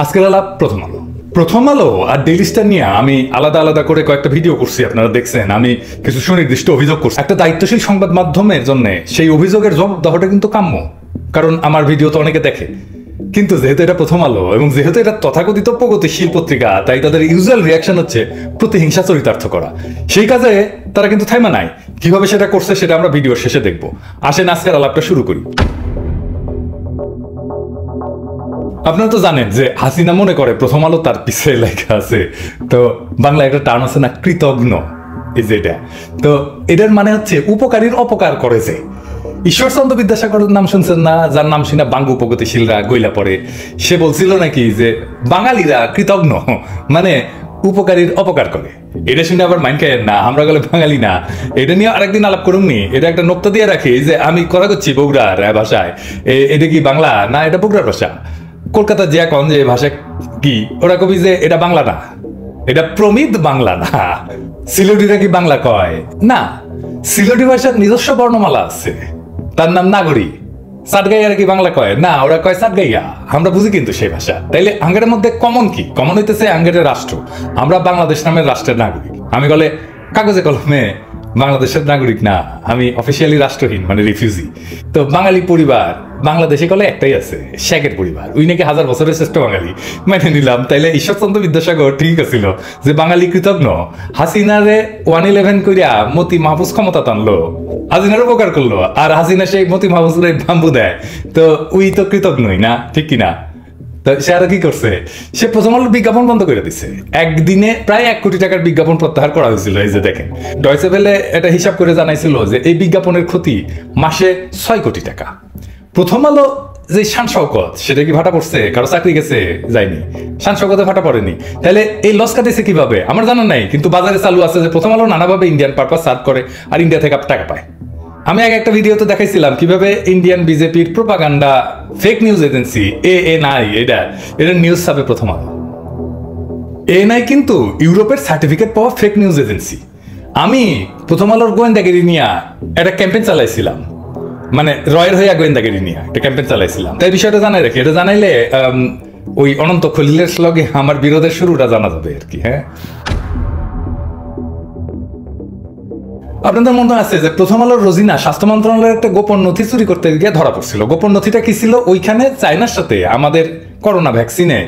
আজকের আলাপ প্রথম আলো আর ডেইলি স্টার নিয়ে আমি আলাদা আলাদা করে কয়েকটা ভিডিও করছি, আপনারা দেখছেন। আমি কিছু সুনির্দিষ্ট অভিযোগ করছি। একটা দায়িত্বশীল সংবাদ মাধ্যমের জন্য সেই অভিযোগের জবাব দেওয়াটা কিন্তু কাম্য, কারণ আমার ভিডিও তো অনেকে দেখে। কিন্তু যেহেতু এটা প্রথম আলো এবং যেহেতু এটা তথাকথিত প্রগতিশীল পত্রিকা, তাই তাদের ইউজুয়াল রিয়াকশন হচ্ছে প্রতিহিংসা চরিতার্থ করা। সেই কাজে তারা কিন্তু থাইমা নাই। কিভাবে সেটা করছে সেটা আমরা ভিডিওর শেষে দেখবো। আসেন আজকের আলাপটা শুরু করি। আপনারা তো জানেন যে হাসিনা মনে করে প্রথম আলো তার পিছিয়ে লেখা আছে। তো বাংলা একটা টার্ম আছে না, কৃতজ্ঞ, এই যে এটা। তো এটার মানে হচ্ছে উপকারীর অপকার করেছে। ঈশ্বরচন্দ্র বিদ্যাসাগরের নাম শুনছেন না, যার নাম শুনে বাঙ্গু প্রগতিশীলরা গইলা পড়ে। সে বলছিল নাকি যে বাঙালিরা কৃতজ্ঞ, মানে উপকারীর অপকার করে। এটা শুনে আবার মাইন্ড খায় না, আমরা গেলে বাঙালি না। এটা নিয়ে আরেকদিন আলাপ করুননি। এটা একটা নোক্তা দিয়ে রাখি যে আমি কথা করছি বগুড়ার ভাষায়। এটা কি বাংলা না, এটা বগুড়ার ভাষা। কলকাতা যে এখন যে ভাষা কি, ওরা কবি যে এটা বাংলা না, এটা প্রমিত বাংলা না। সিলেটিরা কি বাংলা কয় না? সিলেটি ভাষার নিজস্ব বর্ণমালা আছে, তার নাম নাগরী। সাতগাইয়ার কি বাংলা কয় না, ওরা কয় সাতগাইয়া। আমরা বুঝি কিন্তু সেই ভাষা। তাইলে আঙ্গের মধ্যে কমন কি? কমন হইতেছে আঙ্গের রাষ্ট্র। আমরা বাংলাদেশ নামের রাষ্ট্রের নাগরিক। আমি বলে কাগজে কলমে বাংলাদেশের নাগরিক না, আমি অফিসিয়ালি রাষ্ট্রহীন, মানে রিফিউজি। তো বাঙালি পরিবার বাংলাদেশে কলে একটাই আছে, শেখের পরিবার। উই নাকি 1000 বছরের শ্রেষ্ঠ বাঙালি, মেনে নিলাম। তাইলে ঈশ্বরচন্দ্র বিদ্যাসাগর ঠিক আছিল যে বাঙালি কৃতজ্ঞ। হাসিনারে 111 করিয়া মতি মাহফুজ ক্ষমতা টানলো, হাসিনার উপকার করলো, আর হাসিনা সেই মতি মাহফুজের বাম্বু দেয়। তো উই তো কৃতজ্ঞই না, ঠিক কিনা? সে আরো কি করছে? সে প্রথম আলোর বিজ্ঞাপন বন্ধ করে দিছে। একদিনে প্রায় 1 কোটি টাকার বিজ্ঞাপন প্রত্যাহার করা হয়েছিল। এই যে দেখেন, ডয়চে ভেলে এটা হিসাব করে জানাইছিল যে এই বিজ্ঞাপনের ক্ষতি মাসে 6 কোটি টাকা। প্রথম আলো যে শান শওকত, সেটা কি ভাটা পড়ছে? কারো চাকরি গেছে? যায়নি। শান শওকতে ভাটা পড়েনি। তাহলে এই লস কাটেছে কিভাবে আমার জানা নাই, কিন্তু বাজারে চালু আছে যে প্রথম আলো নানাভাবে ইন্ডিয়ান পারপাস সার্ভ করে আর ইন্ডিয়া থেকে টাকা পায়। আমি আগে একটা ভিডিওতে দেখাইছিলাম কিভাবে ইন্ডিয়ান বিজেপির propaganda fake news agency ANI, এটা নিউজ ছাপে প্রথম আলো। এএনআই কিন্তু ইউরোপের সার্টিফিকেট পাওয়া ফেক নিউজ এজেন্সি। আমি প্রথম আলোর গোয়েন্দাগিরি নিয়ে একটা ক্যাম্পেইন চালাইছিলাম, মানে রয়ের হইয়া গোয়েন্দাগিরি নিয়ে একটা ক্যাম্পেইন চালাইছিলাম। তাই বিষয়টা জানাই রাখি। এটা জানাইলে ওই অনন্ত খলিলের লগে আমার বিরোধের শুরুটা জানা যাবে আর কি। হ্যাঁ, আপনাদের মনে আছে যে প্রথম আলোর রোজিনা স্বাস্থ্য মন্ত্রণালয়ের একটা গোপন নথি চুরি করতে গিয়ে ধরা পড়ছিল। গোপন নথিটা কি ছিল? ওইখানে চায়নার সাথে আমাদের করোনা ভ্যাকসিনের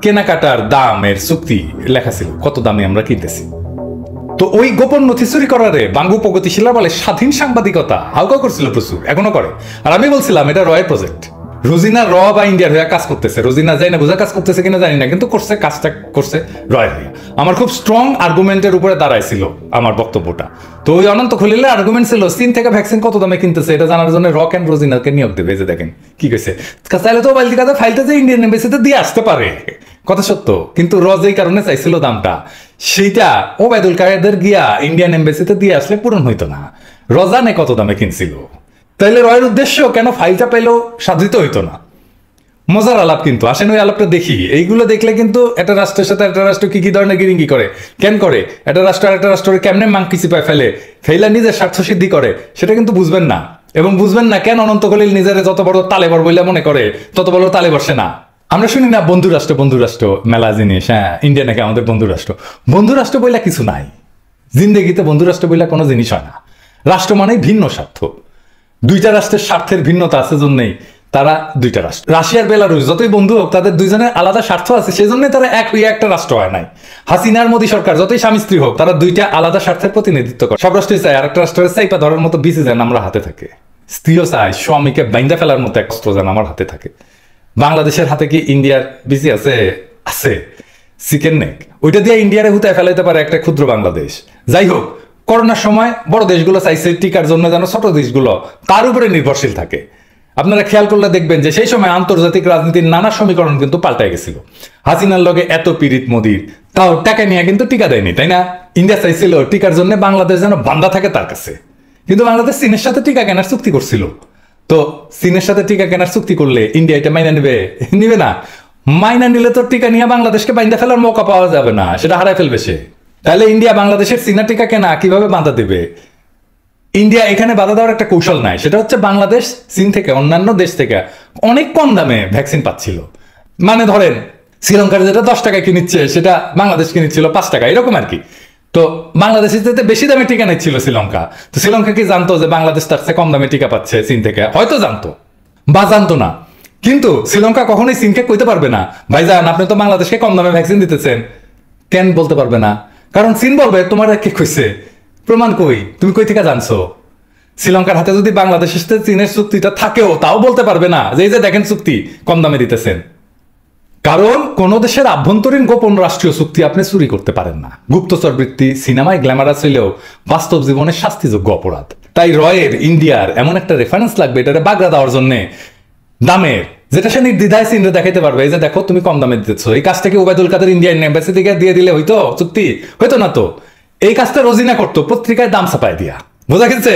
কেনাকাটার দামের চুক্তি লেখা ছিল, কত দামে আমরা কিনতেছি। তো ওই গোপন নথি চুরি করারে বাঙ্গু প্রগতিশীলরা বলে স্বাধীন সাংবাদিকতা হাউকাউ করছিল প্রচুর, এখনো করে। আর আমি বলছিলাম এটা রয়ের প্রজেক্ট। রোজিনা র বা ইন্ডিয়ার হয়ে কাজ করতেছে। রোজিনা যাই না বোঝা কাজ করতেছে কিনা জানি না, কিন্তু করছে, কাজটা করছে রয়ের হয়ে। আমার খুব স্ট্রং আর্গুমেন্টের উপরে দাঁড়াইছিল আমার বক্তব্যটা। তো ওই অনন্ত খলিলের আর্গুমেন্ট ছিল চীন থেকে ভ্যাকসিন কত দামে কিনতেছে এটা জানার জন্য রক এন্ড রোজিনাকে নিয়োগ দেবে। যে দেখেন কি কইছে, চাইলে তো বাইলতি কাজে ফাইলটা যে ইন্ডিয়ান এমবেসিতে দিয়ে আসতে পারে, কথা সত্য। কিন্তু র যেই কারণে চাইছিল দামটা, সেইটা ওবায়দুল কাদের গিয়া ইন্ডিয়ান এমবেসিতে দিয়ে আসলে পূরণ হইতো না। র জানে কত দামে কিনছিল। তাইলে রয়ের উদ্দেশ্য কেন ফাইলটা পেলেও সাধিত হইতো না। মজার আলাপ কিন্তু। আসেন ওই আলাপটা দেখি। এইগুলো দেখলে কিন্তু একটা রাষ্ট্রের সাথে একটা রাষ্ট্র কি কি ধরনের গিরিঙ্গি করে, কেন করে, একটা রাষ্ট্র আর একটা রাষ্ট্রের কেমনে মাংকি চিপায় ফেলা নিজের স্বার্থ সিদ্ধি করে, সেটা কিন্তু বুঝবেন না। এবং বুঝবেন না কেন অনন্ত খলিল নিজের যত বড় তালেবর বইলা মনে করে তত বড় তালে বসে না। আমরা শুনি না বন্ধু রাষ্ট্র মেলা জিনিস। হ্যাঁ, ইন্ডিয়া নাকি আমাদের বন্ধু রাষ্ট্র বইলা কিছু নাই। জিন্দেগিতে বন্ধু রাষ্ট্র বইলা কোনো জিনিস হয় না। রাষ্ট্র মানেই ভিন্ন স্বার্থ। দুইটা রাষ্ট্রের স্বার্থের ভিন্নতা আছে জন্যই তারা দুইটা রাষ্ট্র। রাশিয়ার বেলারুশ যতই বন্ধু হোক, তাদের দুইজনের আলাদা স্বার্থ আছে, সেই জন্যই তারা এক হইয়া একটা রাষ্ট্র হয় নাই। হাসিনার মোদী সরকার যতই স্বামী স্ত্রী হোক, তারা দুইটা আলাদা স্বার্থের প্রতিনিধিত্ব করে। সব রাষ্ট্রই চায় আরেকটা রাষ্ট্রের চাইপা ধরার মতো বিসি যেন আমরা হাতে থাকে। স্ত্রীও চায় স্বামীকে বাইন্দা ফেলার মতো এক অস্ত্র যেন আমার হাতে থাকে। বাংলাদেশের হাতে কি ইন্ডিয়ার বিসি আছে? আছে, চিকেন নেক। ওইটা দিয়ে ইন্ডিয়ারে হুতায় ফেলাইতে পারে একটা ক্ষুদ্র বাংলাদেশ। যাই হোক, করোনার সময় বড় দেশগুলো চাইছে টিকার জন্য যেন ছোট দেশগুলো তার উপরে নির্ভরশীল থাকে। আপনারা খেয়াল করলে দেখবেন যে সেই সময় আন্তর্জাতিক রাজনীতির নানা সমীকরণ কিন্তু পাল্টায় গেছিল। হাসিনার লগে এত পীড়িত মোদির, তাও টাকা নিয়ে কিন্তু টিকা দেয়নি, তাই না? ইন্ডিয়া চাইছিল টিকার জন্য বাংলাদেশ যেন বান্ধা থাকে তার কাছে। কিন্তু বাংলাদেশ চীনের সাথে টিকা কেনার চুক্তি করছিল। তো চীনের সাথে টিকা কেনার চুক্তি করলে ইন্ডিয়া এটা মাইনা নিবে না। মাইনা নিলে তো টিকা নিয়ে বাংলাদেশকে বাইন্দা ফেলার মৌকা পাওয়া যাবে না, সেটা হারাই ফেলবে সে। তাহলে ইন্ডিয়া বাংলাদেশের চীনা টিকা কেনা কিভাবে বাধা দেবে? ইন্ডিয়া এখানে বাধা দেওয়ার একটা কৌশল নাই, সেটা হচ্ছে বাংলাদেশ চীন থেকে অন্যান্য দেশ থেকে অনেক কম দামে ভ্যাকসিন পাচ্ছিল। মানে ধরেন শ্রীলঙ্কার যেটা 10 টাকায় কিনিচ্ছে সেটা বাংলাদেশ কিনেছিল 5 টাকা, এরকম আর কি। তো বাংলাদেশের যেতে বেশি দামে টিকা নিচ্ছিল শ্রীলঙ্কা। তো শ্রীলঙ্কা কি জানতো যে বাংলাদেশ তার চেয়ে কম দামে টিকা পাচ্ছে চীন থেকে? হয়তো জানতো বা জানতো না, কিন্তু শ্রীলঙ্কা কখনোই চীনকে কইতে পারবে না ভাইজান আপনি তো বাংলাদেশকে কম দামে ভ্যাকসিন দিতেছেন। কেন বলতে পারবে না? কারণ চীন বলবে তোমার কে কইছে, প্রমাণ কই, তুমি কই থেকে জানছো? শ্রীলঙ্কার হাতে যদি বাংলাদেশের সাথে চীনের চুক্তিটা থাকেও তাও বলতে পারবে না যে এই যে দেখেন চুক্তি কম দামে দিতেছেন। কারণ কোন দেশের আভ্যন্তরীণ গোপন রাষ্ট্রীয় চুক্তি আপনি চুরি করতে পারেন না। গুপ্তচর বৃত্তি সিনেমায় গ্ল্যামারাস হইলেও বাস্তব জীবনে শাস্তিযোগ্য অপরাধ। তাই রয়ের ইন্ডিয়ার এমন একটা রেফারেন্স লাগবে এটারে বাগড়া দেওয়ার জন্য দামের, যেটা সে নির্দ্বিধায় চীনরে দেখাইতে পারবে এই যে দেখো তুমি কম দামে দিতেছো। এই কাজটাকে ওবায়দুল কাদের ইন্ডিয়ান এম্বাসি থেকে দিয়ে দিলে হইতো চুক্তি? হইতো না তো। এই কাজটা রোজিনা করতো, পত্রিকায় দাম ছাপায় দিয়া, বোঝা গেছে?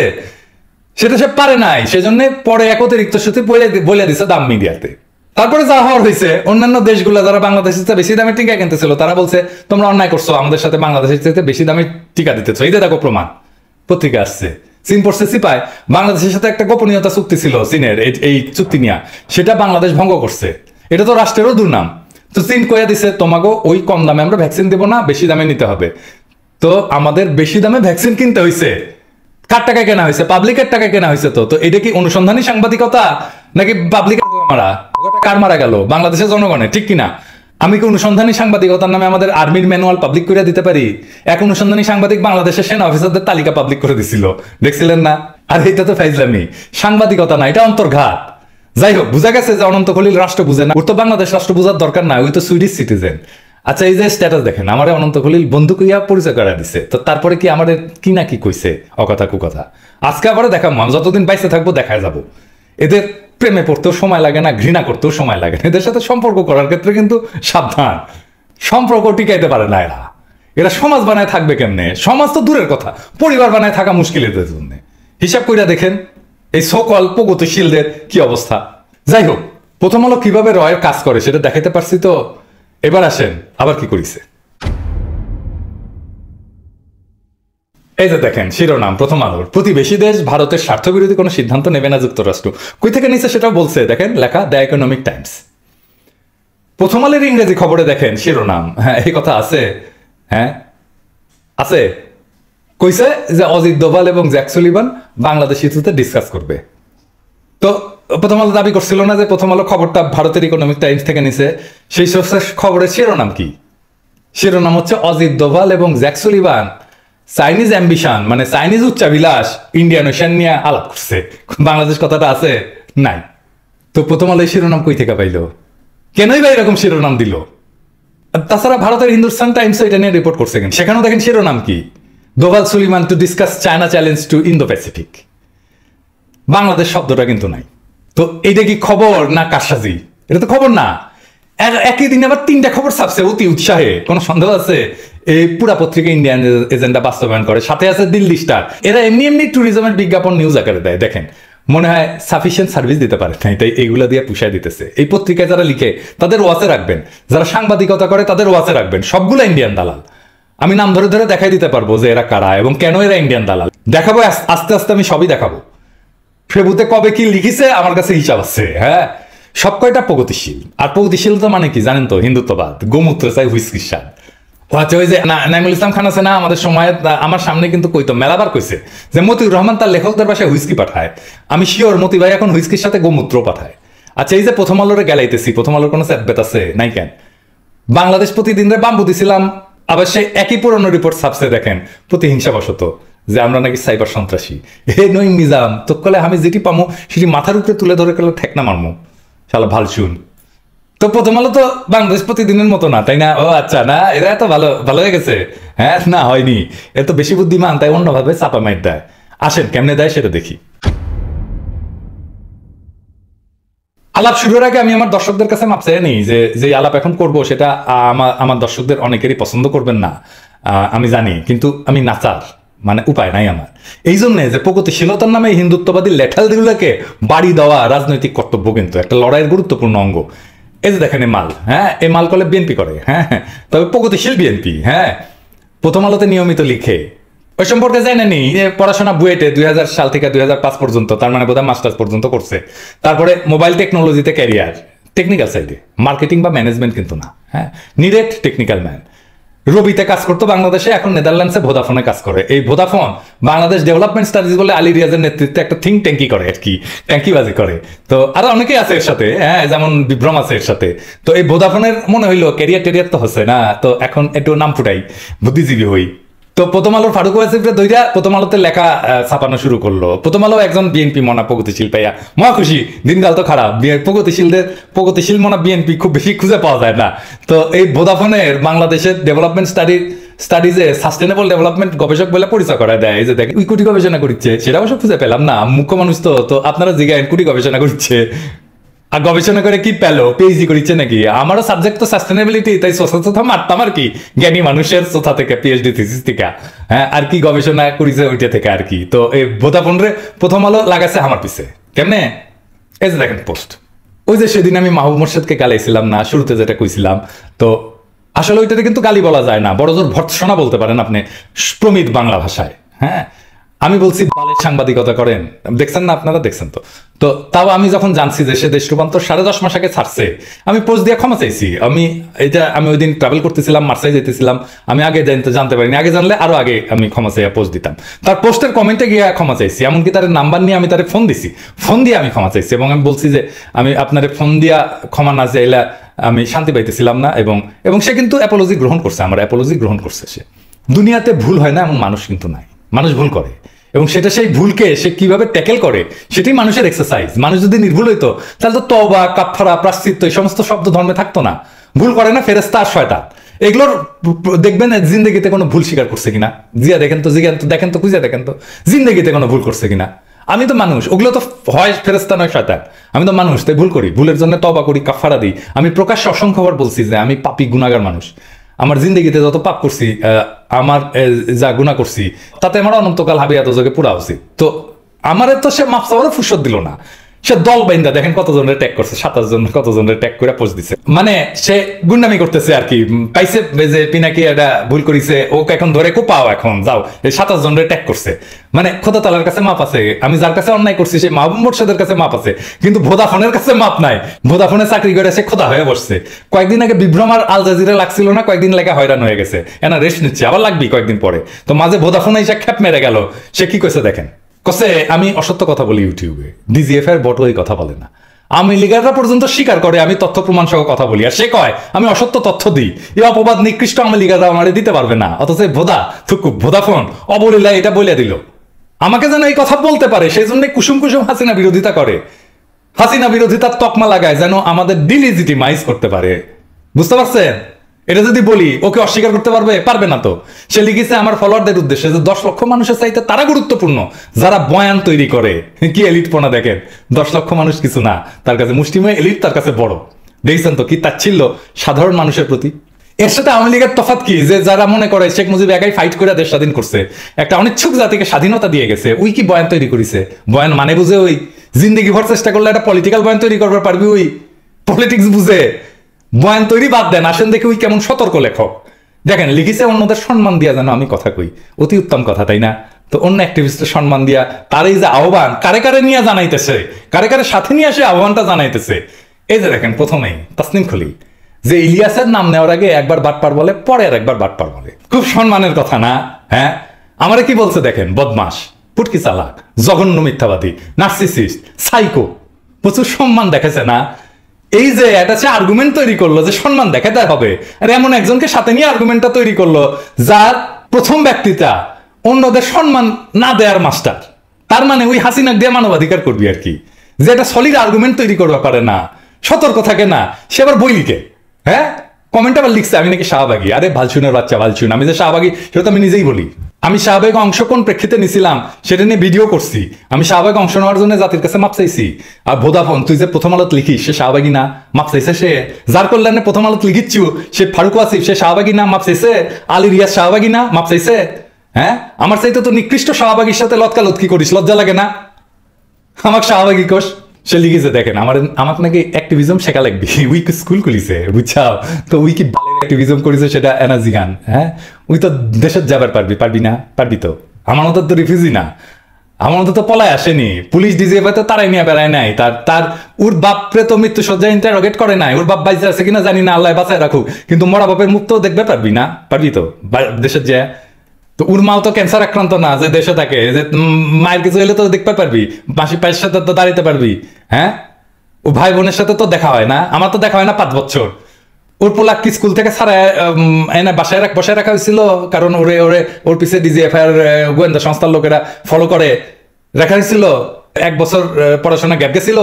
সেটা সে পারে নাই, সেজন্য পরে এক অতিরিক্ত সত্যি বলে দিছে দাম মিডিয়াতে। তারপরে যা হওয়ার হয়েছে, অন্যান্য দেশগুলো যারা বাংলাদেশের চেয়ে বেশি দামে টিকা কিনতেছিল তারা বলছে তোমরা অন্যায় করছো, আমাদের সাথে বাংলাদেশের চেয়ে বেশি দামে টিকা দিতেছো, এই যে দেখো প্রমাণ, পত্রিকা আসছে। চীন পড়ছে সিপায়, বাংলাদেশের সাথে একটা গোপনীয়তা চুক্তি ছিল চীনের, এই চুক্তি নিয়ে সেটা বাংলাদেশ ভঙ্গ করছে। এটা তো রাষ্ট্রেরও দুর্নাম। তো চীন কইয়া দিছে তোমাকে ওই কম দামে আমরা ভ্যাকসিন দেবো না, বেশি দামে নিতে হবে। তো আমাদের বেশি দামে ভ্যাকসিন কিনতে হয়েছে। কার টাকায় কেনা হয়েছে? পাবলিকের টাকায় কেনা হয়েছে। তো এটা কি অনুসন্ধানী সাংবাদিকতা নাকি পাবলিকের মারা? কার মারা গেল? বাংলাদেশের জনগণের, ঠিক কিনা? আমি কি অনুসন্ধানী সাংবাদিকতার নামে আমাদের আর্মির ম্যানুয়াল পাবলিক করে দিতে পারি? এক অনুসন্ধানী সাংবাদিক বাংলাদেশের সেনা অফিসারদের তালিকা পাবলিক করে দিছিল, দেখছিলেন না? আর এটা তো ফাইজলামি, সাংবাদিকতা না, এটা অন্তর্ঘাত। যাই হোক, বুঝা গেছে যে অনন্ত খলিল রাষ্ট্র বুঝে না। ওর তো বাংলাদেশ রাষ্ট্র বুঝার দরকার না, ওই তো সুইডিশ সিটিজেন। আচ্ছা, এই যে স্ট্যাটাস দেখেন, আমার অনন্ত খলিল বন্ধু কইয়া পরিচয় করা দিছে। তো তারপরে কি আমাদের কি না কি কইছে, অকথা কুকথা। আজকে আবার দেখাম, যতদিন বাইসে থাকবো দেখায় যাব। এদের প্রেমে পড়তেও সময় লাগে না, ঘৃণা করতেও সময় লাগে না। এদের সাথে সম্পর্ক করার ক্ষেত্রে কিন্তু সাবধান, সম্পর্ক টিকাইতে পারে না এরা। এরা সমাজ বানায় থাকবে কেমনে? সমাজ তো দূরের কথা, পরিবার বানায় থাকা মুশকিল এদের জন্য। হিসাব কইরা দেখেন এই সকল প্রগতিশীলদের কি অবস্থা। যাই হোক, প্রথম হলো কিভাবে রয়ের কাজ করে সেটা দেখাতে পারছি। তো এবার আসেন আবার কি করিছে। এই যে দেখেন শিরোনাম প্রথম আলোর, প্রতিবেশী দেশ ভারতের স্বার্থবিরোধী কোনো সিদ্ধান্ত নেবে না যুক্তরাষ্ট্র। কই থেকে নিচ্ছে সেটাও বলছে, দেখেন লেখা দ্য ইকোনমিক টাইমস। প্রথম আলোর ইংরেজি খবরে দেখেন শিরোনাম, হ্যাঁ এই কথা আছে, হ্যাঁ আছে, কইছে যে অজিত দোভাল এবং জ্যাক সুলিভান বাংলাদেশ ইস্যুতে ডিসকাস করবে। তো প্রথম আলো দাবি করছিল না যে প্রথম আলো খবরটা ভারতের ইকোনমিক টাইমস থেকে নিছে? সেই খবরের শিরোনাম কি? শিরোনাম হচ্ছে অজিত দোভাল এবং জ্যাক সুলিভান চাইনিজ অ্যাম্বিশন, মানে চাইনিজ উচ্চাভিলাষ ইন্ডিয়ান ওশান নিয়ে আলাপ করছে। বাংলাদেশ কথাটা আছে নাই। তো প্রথম আলো শিরোনাম কই থেকে পাইলো? কেনই বা এরকম শিরোনাম দিল? তাছাড়া ভারতের হিন্দুস্তান টাইমস এটা নিয়ে রিপোর্ট করছে, সেখানেও দেখেন শিরোনাম কি, Doval Sullivan to discuss China challenge to Indo Pacific. Bangladesh শব্দটা কিন্তু নাই। তো এইটা কি খবর না কারসাজি? এটা তো খবর না। একই দিনে আবার 3টা খবর ছাপছে অতি উৎসাহে, কোনো সন্দেহ আছে? এই পুরা পত্রিকা ইন্ডিয়ান এজেন্ডা বাস্তবায়ন করে, সাথে আছে দিল্লি স্টার। এরা এমনি এমনি ট্যুরিজমের বিজ্ঞাপন নিউজ আকারে দেয়। দেখেন মনে হয় সাফিসিয়েন্ট সার্ভিস দিতে পারে না, তাই এইগুলো দিয়ে পুষায় দিতেছে। এই পত্রিকায় যারা লিখে তাদের ওয়াচে রাখবেন, যারা সাংবাদিকতা করে তাদের ওয়াচে রাখবেন, সবগুলো ইন্ডিয়ান দালাল। আমি নাম ধরে ধরে দেখাই দিতে পারবো যে এরা কারা এবং কেন এরা ইন্ডিয়ান দালাল। দেখাবো আস্তে আস্তে, আমি সবই দেখাবো। ফেবুতে কবে কি লিখিছে আমার কাছে হিসাব আছে। হ্যাঁ, সব কয়টা প্রগতিশীল। আর প্রগতিশীলতা মানে কি জানেন তো? হিন্দুত্ববাদ, গোমূত্র চাই হুইস্কির স্বাদ। আচ্ছা, ওই যে নাইমুল ইসলাম খান আছে না আমাদের সময়, আমার সামনে কিন্তু কইতো, মেলাবার কইছে যে মতিউর রহমান তার লেখকদের বাসায় হুইস্কি পাঠায়। আমি শিওর মতি ভাই এখন হুইস্কির সাথে গোমূত্র পাঠায়। আচ্ছা, এই যে প্রথম আলোরে গেলাইতেছি, প্রথম আলোর কোনো সেটবেট আছে নাই কেন? বাংলাদেশ প্রতিদিন রে বাম্বু দিছিলাম, আবার সেই একই পুরনো রিপোর্ট ছাপছে দেখেন প্রতিহিংসাবশত যে আমরা নাকি সাইবার সন্ত্রাসী। হে নইম নিজাম তো কলে আমি যেটি পামো সেটি মাথার উপরে তুলে ধরে গেলে ঠেকনা মারমো, শালা ভাল শুন। তো প্রথম আলো তো বাংলাদেশ প্রতিদিনের মতো না, তাই না? ও আচ্ছা, না এরা এত ভালো ভালো হয়ে গেছে। হ্যাঁ, না হয়নি, এত বেশি বুদ্ধিমান, তাই অন্যভাবে চাপা মাইট দেয়। আসেন কেমনে দেয় সেটা দেখি। আলাপ শুরুর আগে আমি আমার দর্শকদের কাছে মাপ চাই নেই যে আলাপ এখন করব সেটা আমার দর্শকদের অনেকেরই পছন্দ করবেন না, আমি জানি, কিন্তু আমি নাচার মানে উপায় নাই আমার। এই জন্য যে প্রগতিশীলতার নামে হিন্দুত্ববাদী লেঠালগুলোকে বাড়ি দেওয়া রাজনৈতিক কর্তব্য কিন্তু একটা লড়াইয়ের গুরুত্বপূর্ণ অঙ্গ। এই যে দেখেন এই মাল, হ্যাঁ এই মাল করলে বিএনপি করে, হ্যাঁ তবে প্রগতিশীল বিএনপি। হ্যাঁ, প্রথম আলোতে নিয়মিত লিখে, ওই সম্পর্কে জানেনি যে পড়াশোনা বুয়েটে 2000 সাল থেকে 2005 পর্যন্ত, তার মানে বোধহয় মাস্টার্স পর্যন্ত করছে। তারপরে মোবাইল টেকনোলজিতে ক্যারিয়ার, টেকনিক্যাল সাইডে, মার্কেটিং বা ম্যানেজমেন্ট কিন্তু না। হ্যাঁ, নিরেট টেকনিক্যাল ম্যান। রবিতে কাজ করতো বাংলাদেশে, এখন নেদারল্যান্ডসে ভোদাফোনে কাজ করে। এই ভোদাফোন বাংলাদেশ ডেভেলপমেন্ট স্টাডিজ বলে আলী রিয়াজের নেতৃত্বে একটা থিঙ্ক ট্যাঙ্কি করে আর কি, ট্যাঙ্কিবাজি করে। তো আরো অনেকেই আছে এর সাথে, হ্যাঁ, যেমন বিভ্রম আছে এর সাথে। তো এই ভোদাফোনের মনে হইলো ক্যারিয়ার টেরিয়ার তো হচ্ছে না, তো এখন একটু নাম ফুটাই, বুদ্ধিজীবী হই। তো প্রথম আলোর ফারুক ওয়াসিফরে দইরা প্রথম আলোতে লেখা ছাপানো শুরু করলো। প্রথম আলো একজন বিএনপি মনা প্রগতিশীল পাইয়া মহা খুশি, দিনকাল তো খারাপ, প্রগতিশীল মনা বিএনপি খুব বেশি খুঁজে পাওয়া যায় না। তো এই ভোদাফোনের বাংলাদেশের ডেভেলপমেন্ট স্টাডিজে সাস্টেনেবল ডেভেলপমেন্ট গবেষক বলে পরিচয় করা দেয়, এই যে দেখ উই কোটি গবেষণা করছে, সেটা অবশ্য খুঁজে পেলাম না, মুখ্য মানুষ তো আপনারা জিজ্ঞাসা কোটি গবেষণা করছে, আর গবেষণা করে কি পেলো, পিএইচডি করিচ্ছে নাকি? আমারও সাবজেক্ট তো সাস্টেনেবিলিটি, তাই সোথা মারতাম আর কি, জ্ঞানী মানুষের সোথা থেকে পিএইচডি থিসিস থেকে, হ্যাঁ, আর কি গবেষণা করেছে ওইটা থেকে আর কি। তো এই ভোদাফোন রে প্রথম আলো লাগাছে আমার পিছে, কেমনে? এই যে দেখেন পোস্ট, ওই যে সেদিন আমি মাহবুব মোর্শেদকে গালাইছিলাম না, শুরুতে যেটা কইছিলাম, তো আসলে ওইটাতে কিন্তু গালি বলা যায় না, বড় জোর ভর্ৎসনা বলতে পারেন আপনি প্রমিত বাংলা ভাষায়। হ্যাঁ, আমি বলছি বালের সাংবাদিকতা করেন, দেখছেন না আপনারা, দেখছেন তো। তো তাও আমি যখন জানছি যে সে দেশ রূপান্তর 10.5 মাস আগে ছাড়ছে, আমি পোস্ট দিয়ে ক্ষমা চাইছি। আমি ওই দিন ট্রাভেল করতেছিলাম, মার্সাই যেতেছিলাম, আমি আগে জানতে পারিনি, আগে জানলে আরো আগে আমি ক্ষমা চাইয়া পোস্ট দিতাম। তার পোস্টের কমেন্টে গিয়ে ক্ষমা চাইছি, এমনকি তার নাম্বার নিয়ে আমি তারে ফোন দিছি, ফোন দিয়ে আমি ক্ষমা চাইছি, এবং আমি বলছি যে আমি আপনার ফোন দিয়া ক্ষমা না চাইলে আমি শান্তি পাইতেছিলাম না, এবং সে কিন্তু অ্যাপোলজি গ্রহণ করছে, আমার অ্যাপোলজি গ্রহণ করছে। সে দুনিয়াতে ভুল হয় না এমন মানুষ কিন্তু নাই, মানুষ ভুল করে, এবং সেটা সেই ভুলকে সে কিভাবে ট্যাকেল করে সেটাই মানুষের এক্সারসাইজ। মানুষ যদি নির্ভুল হইতো তাহলে তো তওবা, কাফারা, প্রায়শ্চিত্ত এই সমস্ত শব্দ ধর্মে থাকতো না। ভুল করে না ফেরেশতা আর শয়তান, এগুলোর দেখবেন জিন্দেগিতে কোনো ভুল স্বীকার করছে কিনা, দেখেন তো খুঁজে দেখেন তো জিন্দেগিতে কোনো ভুল করছে কিনা। আমি তো মানুষ, ওগুলো তো হয় ফেরেশতা নয় শয়তান, আমি তো মানুষ, তাই ভুল করি, ভুলের জন্য তওবা করি, কাফারা দিই। আমি প্রকাশ্যে অসংখ্যবার বলছি যে আমি পাপী গুনাহগার মানুষ, আমার জিন্দগিতে যত পাপ করছি, আমার যা গুণা করছি, তাতে আমার অনন্তকাল হাবিয়া দোজকে পুরা উচিত। তো আমারে তো সে মাপ চাওয়ারও ফুরসত দিল না, সে দল বাইন্দা দেখেন কতজনের ট্যাগ করছে, 27 জন কতজনের ট্যাগ করে পোস্ট দিছে, মানে সে গুন্ডামি করতেছে আর কি। পাইছে যে পিনাকি এটা ভুল করিছে, ওকে এখন ধরে কোপাও, এখন যাও, এই 27 জনের ট্যাগ করছে, মানে খোদা তালার কাছে মাপ আছে। আমি যার কাছে অন্যায় করছি সে মাহবুব মোর্শেদের কাছে মাপ আছে, কিন্তু ভোদাফোনের কাছে মাপ নাই। ভোদাফোনে চাকরি করে সে খোদা হয়ে বসছে। কয়েকদিন আগে বিভ্রম আর আল জাজিরা লাগছিল না, কয়েকদিন লেগে হয়রান হয়ে গেছে, এনা রেস্ট নিচ্ছে, আবার লাগবি কয়েকদিন পরে। তো মাঝে ভোদাফোনে এসে খ্যাপ মেরে গেল, সে কি কইছে দেখেন, কসে আমি অসত্য কথা বলি ইউটিউবে, ডিজিএফ এর বড় এই কথা বলে না। আমি লিগাররা পর্যন্ত স্বীকার করে আমি তথ্য প্রমাণ সহ কথা বলি, আর সে কয় আমি অসত্য তথ্য দিই। এই অপবাদ নিকৃষ্ট আমি লিগাররা আমারে দিতে পারবে না, অথচ ভোদাফোন অবলীলা এটা বলে দিল আমাকে, যেন এই কথা বলতে পারে, সেই জন্য কুসুম হাসিনা বিরোধিতা করে, হাসিনা বিরোধিতার তকমা লাগায়, যেন আমাদের ডিলিজিটিমাইজ করতে পারে। বুঝতে পারছেন? এটা যদি বলি ওকে অস্বীকার করতে পারবে না। তো সে লিখেছে আমার ফলোয়ারদের উদ্দেশ্যে যে 10 লক্ষ মানুষের চাইতে তারা গুরুত্বপূর্ণ যারা বয়ান তৈরি করে। কি এলিট পোনা দেখেন, 10 লক্ষ মানুষ কিছু না তার কাছে, মুষ্টিমেয় এলিট তার কাছে বড়। দেখছেন তো কি তাচ্ছিল্য সাধারণ মানুষের প্রতি। এর সাথে আওয়ামী লীগের তফাৎ কি, যে যারা মনে করে শেখ মুজিব একাই ফাইট করে দেশ স্বাধীন করছে, একটা অনিচ্ছুক জাতিকে স্বাধীনতা দিয়ে গেছে, ওই কি বয়ান তৈরি করেছে? বয়ান মানে বুঝে ওই জিন্দেগি ভর চেষ্টা করলে একটা পলিটিক্যাল বয়ান তৈরি করতে পারবি, ওই পলিটিক্স বুঝে বয়ান তৈরি বাদ দেন, আসেন দেখি ওই কেমন সতর্ক লেখক। দেখেন লিখেছে অন্যদের সম্মান দিয়া যেন আমি কথা কই, অতি উত্তম কথা, তাই না? তো অন্য অ্যাক্টিভিস্টের সম্মান দিয়া তার এই যে আহ্বান কারে নিয়ে জানাইতেছে, কারে সাথে নিয়ে আসে আহ্বানটা জানাইতেছে। এই যে দেখেন প্রথমেই তাসনিম খলিল, যে ইলিয়াসের নাম নেওয়ার আগে একবার বাটপার বলে, পরে আর একবার বাটপার বলে, খুব সম্মানের কথা না? হ্যাঁ, আমারে কি বলছে দেখেন, বদমাস, পুটকি চালাক, জঘন্য মিথ্যাবাদী, নার্সিসিস্ট, সাইকো, প্রচুর সম্মান দেখেছে না? এই যে এটা সে আর্গুমেন্ট তৈরি করলো যে সম্মান দেখাতে হবে, আর এমন একজনকে সাথে নিয়ে আর্গুমেন্টটা তৈরি করলো যার প্রথম ব্যক্তিটা অন্যদের সম্মান না দেওয়ার মাস্টার। তার মানে ওই হাসিনা দিয়ে মানবাধিকার করবি আর কি, যে এটা সলিড আর্গুমেন্ট তৈরি করতে পারে না, সতর্ক থাকে না, সে আবার বই লিখে। হ্যাঁ, কমেন্ট আবার লিখছে আমি নাকি শাহবাগী। আরে ভালচুনের বাচ্চা, ভালচুন, আমি যে শাহবাগী সেটা তো আমি নিজেই বলি। আমি শাহবাগী অংশ কোন প্রেক্ষিতে নিছিলাম সেটা নিয়ে ভিডিও করছি। আমি শাহবাগী অংশ নেওয়ার জন্য জাতির কাছে মাপ চাইছি। আর ভোদাফোন তুই যে প্রথম আলোত লিখিস সে শাহবাগী না, মাপ চাইছে সে। যার কল্যাণে প্রথম আলোত লিখিচ্ছু সে ফারুক ওয়াসিফ, সে শাহবাগী না, মাপ চাইছে। আলী রিয়াজ শাহবাগী না, মাপ চাইছে। হ্যাঁ, আমার চাইতে তো নিকৃষ্ট শাহবাগীর সাথে লতকালতকি করিস, লজ্জা লাগে না? আমাকে শাহবাগী কোষ সে লিখেছে দেখেন, আমাকে নাকি অ্যাক্টিভিজম শেখা লাগবে, উইক স্কুল খুলিছে, বুঝছাও তো? উইকি বালের অ্যাক্টিভিজম করেছে সেটা এনার্জি গান। হ্যাঁ, উই তো দেশের যাবার পারবি না? পারবি তো, আমার মতো তো রিফিউজি না। আমার মতো তো পলায় আসেনি, পুলিশ ডিজিএফআই তো তারাই নিয়ে বেড়ায় নাই, তার তার ওর বাপরে তো মৃত্যু সজ্জায় ইন্টারোগেট করে নাই, ওর বাপ বাইজে আছে কিনা জানি না, আল্লাহ বাঁচায় রাখুক, কিন্তু মরা বাপের মুখ তো দেখবে পারবি না, পারবি তো দেশের যে, তো ওর মাও তো ক্যান্সার আক্রান্ত না যে দেশে থাকে, যে মায়ের কিছু হলে তো দেখতে পারবি, মাসি পায়ের সাথে তো দাঁড়াইতে পারবি, হ্যাঁ ও ভাই বোনের সাথে তো দেখা হয় না, আমার তো দেখা হয় না 5 বছর। ওর পোলাক কি স্কুল থেকে ছাড়া এনে বসায় রাখা হয়েছিল, কারণ ওরে ওরে ওর পিছিয়ে ডিজিএফআই গোয়েন্দা সংস্থার লোকেরা ফলো করে রাখা হয়েছিল, 1 বছর পড়াশোনা গ্যাপ গেছিল,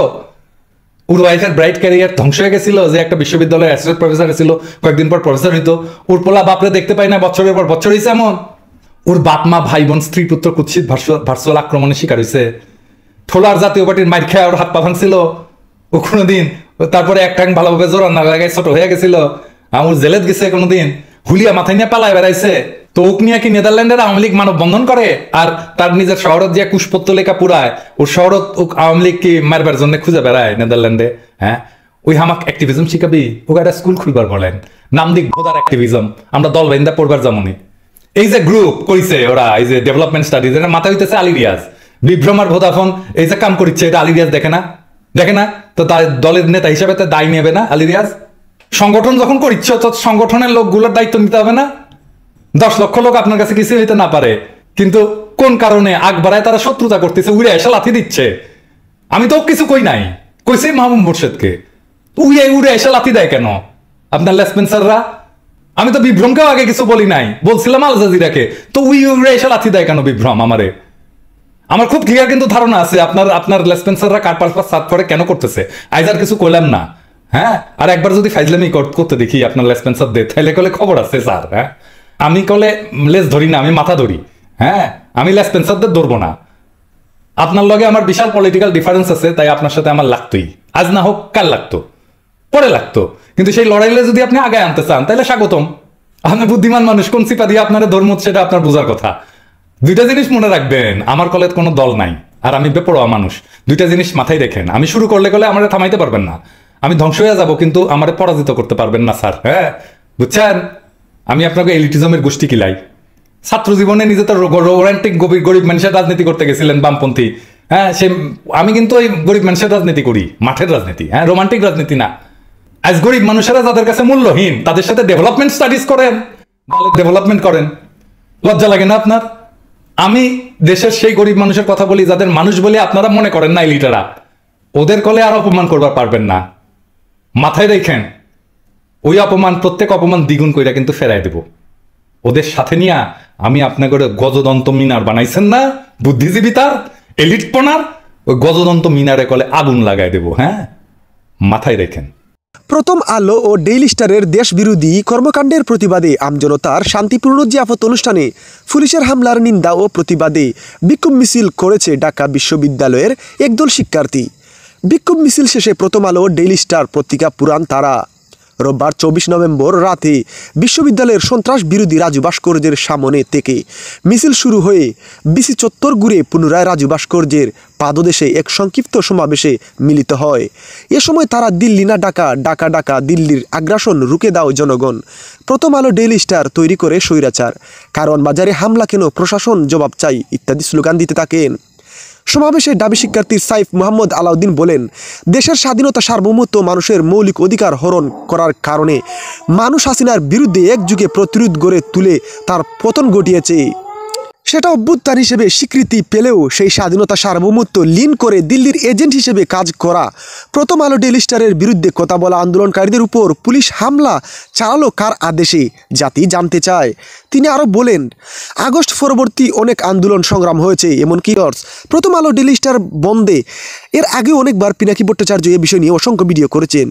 ওর ওয়াইফের ব্রাইট ক্যারিয়ার ধ্বংস হয়ে গেছিল, যে একটা বিশ্ববিদ্যালয়ের অ্যাসোসিয়েট প্রফেসর ছিল, কয়েকদিন পর প্রফেসর হইতো, ওর পোলা বাপরে দেখতে পাই না বছরের পর বছর হয়েছে এমন, ওর বাপ মা ভাই বোন স্ত্রী পুত্র কুৎসিত ভার্চুয়াল আক্রমণের শিকার হয়েছে, ঠোলার জাতীয় পার্টির মাইর খেয়ে ওর হাত পা ভাঙছিল ও কোনোদিন, তারপরে এক টাং ভালোভাবে জোর না লাগাই ছোট হয়ে গেছিল, আমার জেলেত গেছে কোনোদিন, হুলিয়া মাথায় নিয়ে পালায় বেড়াইছে, তো ওক নিয়ে কি নেদারল্যান্ডের আওয়ামী লীগ মানব বন্ধন করে, আর তার নিজের শহরত যে কুশপত্র লেখা পুরায়, ওর শহরত আওয়ামী লীগ কি মারবার জন্য খুঁজে বেড়ায় নেদারল্যান্ডে, হ্যাঁ ওই হামাক অ্যাক্টিভিজম শিখাবি, ওকে একটা স্কুল খুলবার বলেন, নাম দিক ভোদার অ্যাক্টিভিজম, আমরা দল বাইন্দা পড়বার যেমনই, এই যে গ্রুপ করিছে ওরা, এই যে ডেভেলপমেন্ট স্টাডিজ, এর মাথা হইতেছে আলী রিয়াজ, বিভ্রমার ভোদাফোন এই যে কাম করিচ্ছে, এটা আলী রিয়াজ দেখে না, তো তার দলের নেতা হিসেবে তো দায় নেবে না আলী রিয়াজ, সংগঠন যখন করিচ্ছে তো সংগঠনের লোকগুলোর দায়িত্ব নিতে হবে না, 10 লক্ষ লোক আপনার কাছে কিছু হইতে না পারে, কিন্তু কোন কারণে আগ বাড়ায় তারা শত্রুতা করতেছে, উড়ে এসে লাথি দিচ্ছে, আমি তো কিছু কই নাই, কইছে মাহমুদ মোর্শেদকে, উড়ে এসে লাথি দেয় কেন আপনার লেসপেন্সাররা, আমি তো বিভ্রমকেও আগে কিছু বলি নাই, বলছিলাম আল জাজিরাকে, তো উড়ে এসে লাথি দেয় কেন বিভ্রম আমারে, আমার খুব ক্লিয়ার কিন্তু ধারণা আছে আপনার লেসপেন্সাররা কার পারপাস সার্চ করে কেন করতেছে, আইজ আর কিছু কইলাম না, হ্যাঁ আর একবার যদি ফাইজলামি করতে দেখি আপনার লেসপেন্সার দে, তাহলে কলে খবর আছে স্যার, হ্যাঁ আমি কলে লেস ধরি না, আমি মাথা ধরি, হ্যাঁ আমি লেসপেন্সারদের ধরবো না, আপনার লগে আমার বিশাল পলিটিক্যাল ডিফারেন্স আছে, তাই আপনার সাথে আমার লাগতোই, আজ না হোক কাল লাগতো, পরে লাগতো, কিন্তু সেই লড়াইলে যদি আপনি আগে আনতে চান তাহলে স্বাগতম, আপনি বুদ্ধিমান মানুষ, কোন সিপা দিয়ে আপনার ধর্ম সেটা আপনার বোঝার কথা, 2টা জিনিস মনে রাখবেন, আমার কলে কোনো দল নাই, আর আমি বেপরোয়া মানুষ, 2টা জিনিস মাথায় রেখেন, আমি শুরু করলে আমার থামাইতে পারবেন না, আমি ধ্বংস হয়ে যাব কিন্তু আমার পরাজিত করতে পারবেন না স্যার, হ্যাঁ বুঝছেন, আমি আপনাকে এলিটিজমের গোষ্ঠী কিলাই, ছাত্র জীবনে নিজে তো রোমান্টিক গরিব মানুষের রাজনীতি করতে গেছিলেন বামপন্থী, হ্যাঁ সে আমি কিন্তু ওই গরিব মানুষের রাজনীতি করি, মাঠের রাজনীতি, হ্যাঁ রোমান্টিক রাজনীতি না, আজ গরিব মানুষেরা যাদের কাছে মূল্যহীন তাদের সাথে ডেভেলপমেন্ট স্টাডিজ করেন, ডেভেলপমেন্ট করেন, লজ্জা লাগে না আপনার, আমি দেশের সেই গরিব মানুষের কথা বলি যাদের মানুষ বলে আপনারা মনে করেন না এলিটেরা, ওদের কলে আর অপমান করবার পারবেন না, মাথায় রেখেন, ওই অপমান প্রত্যেক অপমান দ্বিগুণ কইরা কিন্তু ফেরাই দেব, ওদের সাথে নিয়ে আমি আপনাকে গজদন্ত মিনার বানাইছেন না বুদ্ধিজীবী তার এলিট পনার, ওই গজদন্ত মিনারে কলে আগুন লাগাই দেব, হ্যাঁ মাথায় রেখেন। প্রথম আলো ও ডেইলি স্টারের দেশবিরোধী কর্মকাণ্ডের প্রতিবাদে আমজনতার শান্তিপূর্ণ জিয়াফত অনুষ্ঠানে পুলিশের হামলার নিন্দা ও প্রতিবাদে বিক্ষোভ মিছিল করেছে ঢাকা বিশ্ববিদ্যালয়ের একদল শিক্ষার্থী। বিক্ষোভ মিছিল শেষে প্রথম আলো ডেইলি স্টার পত্রিকা পুরান তারা রোববার 24 নভেম্বর রাতে বিশ্ববিদ্যালয়ের সন্ত্রাস বিরোধী রাজু ভাস্কর্যের সামনে থেকে মিছিল শুরু হয়ে বিসি চত্বর ঘুরে পুনরায় রাজু ভাস্কর্যের পাদদেশে এক সংক্ষিপ্ত সমাবেশে মিলিত হয়। এ সময় তারা দিল্লি না ঢাকা, ঢাকা ঢাকা, দিল্লির আগ্রাসন রুখে দাও জনগণ, প্রথম আলো ডেইলি স্টার তৈরি করে স্বৈরাচার, কারণ বাজারে হামলা কেন, প্রশাসন জবাব চাই ইত্যাদি স্লোগান দিতে থাকেন। সমাবেশে ডাবি শিক্ষার্থী সাইফ মোহাম্মদ আলাউদ্দিন বলেন, দেশের স্বাধীনতা সার্বভৌমত্ব মানুষের মৌলিক অধিকার হরণ করার কারণে মানুষ হাসিনার বিরুদ্ধে একযুগে প্রতিরোধ গড়ে তুলে তার পতন ঘটিয়েছে। সেটা অভ্যুত্থান হিসেবে স্বীকৃতি পেলেও সেই স্বাধীনতা সার্বভৌমত্ব লীন করে দিল্লির এজেন্ট হিসেবে কাজ করা প্রথম আলো ডেইলি স্টারের বিরুদ্ধে কথা বলা আন্দোলনকারীদের উপর পুলিশ হামলা চালালো কার আদেশে, জাতি জানতে চায়। তিনি আরও বলেন, আগস্ট পরবর্তী অনেক আন্দোলন সংগ্রাম হয়েছে, এমনকি প্রথম আলো ডেইলি স্টার বন্ধে এর আগেও অনেকবার পিনাকি ভট্টাচার্য এ বিষয় নিয়ে অসংখ্য ভিডিও করেছেন।